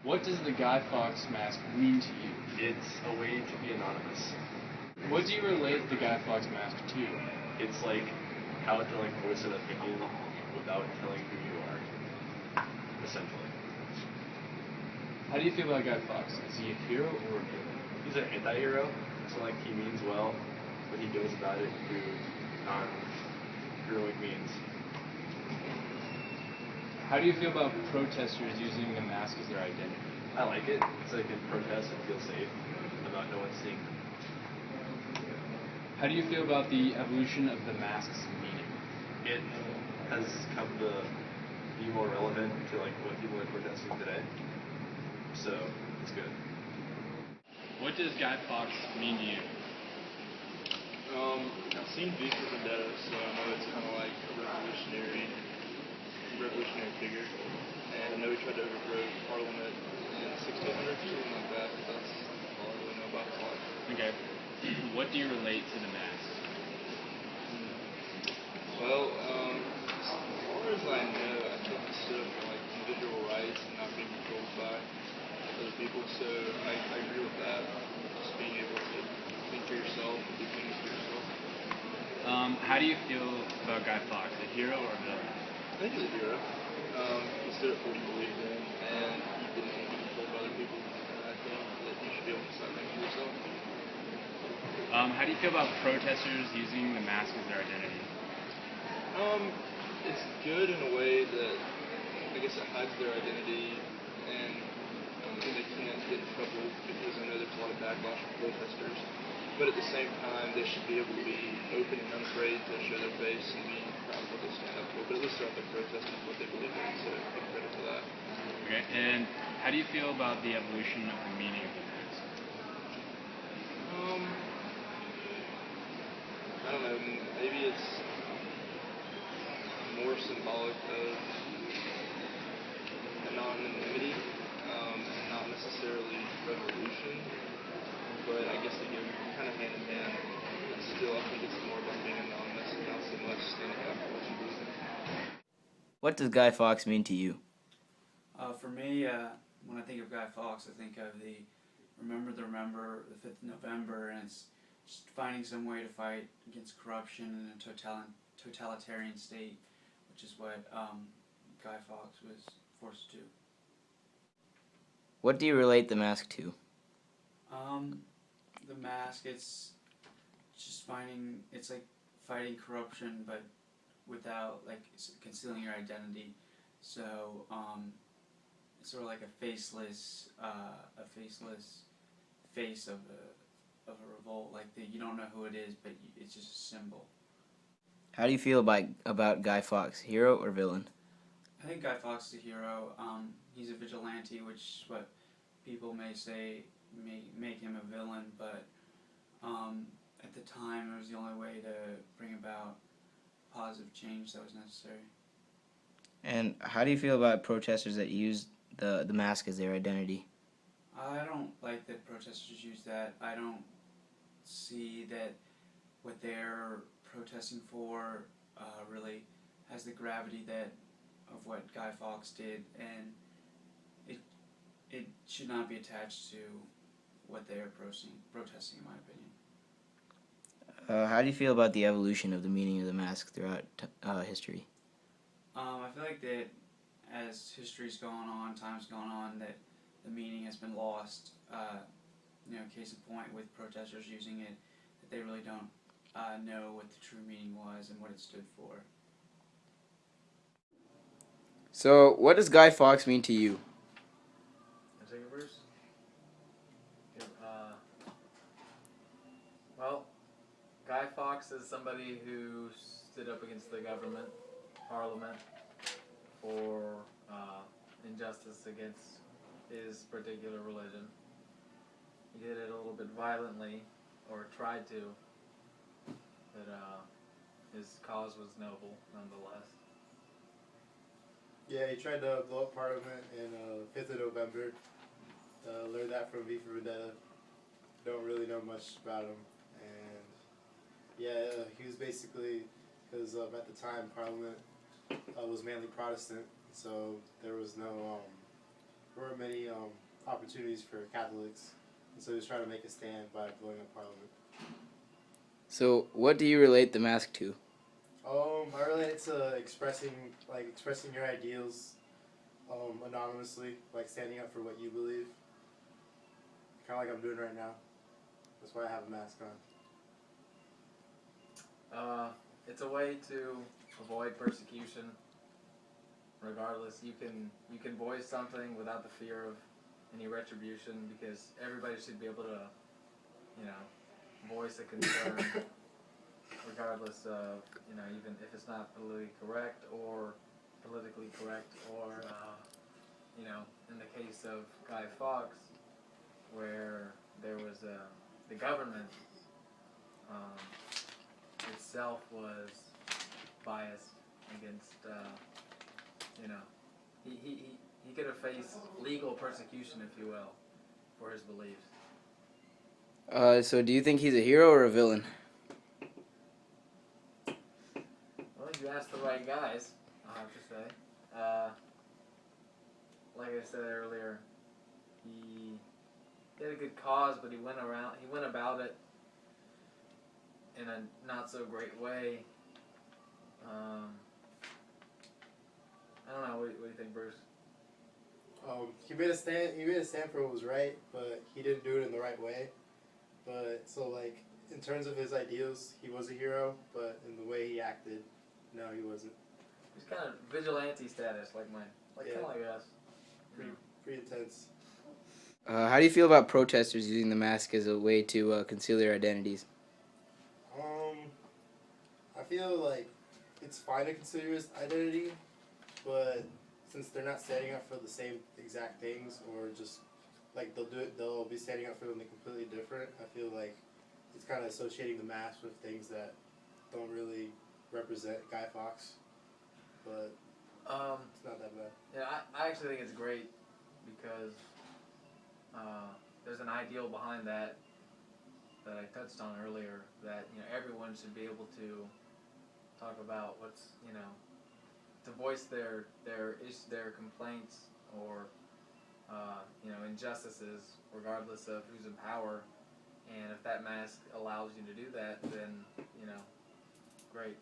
What does the Guy Fawkes mask mean to you? It's a way to be anonymous. What do you relate the Guy Fawkes mask to? It's like how to voice an opinion without telling who you are, essentially. How do you feel about Guy Fawkes? Is he a hero or a villain? He's an anti-hero, so he means well, but he goes about it through non-heroic means. How do you feel about protesters using the mask as their identity? I like it. It's like in protest and feel safe about no one seeing them. How do you feel about the evolution of the mask's meaning? It has come to be more relevant to what people are protesting today. So it's good. What does Guy Fawkes mean to you? I've seen Beek with Vendetta, so I know it's kind of like a revolutionary figure. And I know he tried to overthrow Parliament in 1600s, something like that. But that's all I really know about his life. Okay. What do you relate to the mask? Well, as far as I know, I think he stood up for individual rights and not being controlled by other people. So I agree with that. Just being able to think for yourself and do things for yourself. How do you feel about Guy Fawkes? A hero or a villain? I think he's a hero. He stood up for what he believed in, and he didn't want to be controlled by other people. And I think that you should be able to decide things for yourself. How do you feel about protesters using the mask as their identity? It's good in a way that I guess it hides their identity, and they can't get in trouble because I know there's a lot of backlash from protesters. But at the same time, they should be able to be open and unafraid to show their face and be proud of what they stand up for. But at least they're out there protesting what they believe in, so give credit to that. Okay, and how do you feel about the evolution of the meaning of the mask? I don't know, maybe it's more symbolic of anonymity, not necessarily revolution, but I guess they go kind of hand in hand. But still, I think it's more about being anonymous and not so much standing up for what you believe in. What does Guy Fawkes mean to you? For me, when I think of Guy Fawkes, I think of the Remember the 5th of November, and it's just finding some way to fight against corruption in a totalitarian state, which is what Guy Fawkes was forced to do. What do you relate the mask to? The mask, it's like fighting corruption, but without concealing your identity. So it's sort of like a faceless face of a revolt. You don't know who it is, but it's just a symbol. How do you feel about Guy Fawkes, hero or villain? I think Guy Fawkes is a hero. He's a vigilante, which what people may say may make him a villain, but at the time it was the only way to bring about positive change that was necessary. And how do you feel about protesters that use the mask as their identity? I don't like that protesters use that. I don't see that what they're protesting for really has the gravity of what Guy Fawkes did, and it should not be attached to what they are protesting, in my opinion. How do you feel about the evolution of the meaning of the mask throughout history? I feel like that as history's gone on, time's gone on, that the meaning has been lost. Case in point with protesters using it, that they really don't know what the true meaning was and what it stood for. So, what does Guy Fawkes mean to you? Take it first. Well, Guy Fawkes is somebody who stood up against the government, Parliament, for injustice against his particular religion. He did it a little bit violently, or tried to, but his cause was noble nonetheless. Yeah, he tried to blow up Parliament in 5th of November. Learned that from V for Vendetta. Don't really know much about him. And yeah, he was basically, because at the time Parliament was mainly Protestant, so there was no weren't many opportunities for Catholics, and so he was trying to make a stand by blowing up Parliament. So, what do you relate the mask to? I relate it to expressing your ideals, anonymously, like standing up for what you believe. Kind of like I'm doing right now. That's why I have a mask on. It's a way to avoid persecution. Regardless, you can voice something without the fear of any retribution, because everybody should be able to, voice a concern, regardless of, even if it's not politically correct or in the case of Guy Fawkes, where there was the government itself was biased against, he could have faced legal persecution, if you will, for his beliefs. So do you think he's a hero or a villain? Well, you asked the right guys, I'll have to say. Like I said earlier, he had a good cause, but he went about it in a not so great way. I don't know. What do you think, Bruce? He made a stand. He made a stand for what was right, but he didn't do it in the right way. But so, like, in terms of his ideals, he was a hero. But in the way he acted, no, he wasn't. He's kind of vigilante status, like mine, kind of like us. Pretty intense. How do you feel about protesters using the mask as a way to conceal their identities? I feel like it's fine to conceal your identity, but since they're not standing up for the same exact things, or just like they'll be standing up for something completely different. I feel like it's kind of associating the mask with things that don't really represent Guy Fawkes, but it's not that bad. Yeah, I actually think it's great because there's an ideal behind that I touched on earlier, that everyone should be able to talk about what's to voice their complaints or injustices, regardless of who's in power. And if that mask allows you to do that, then great.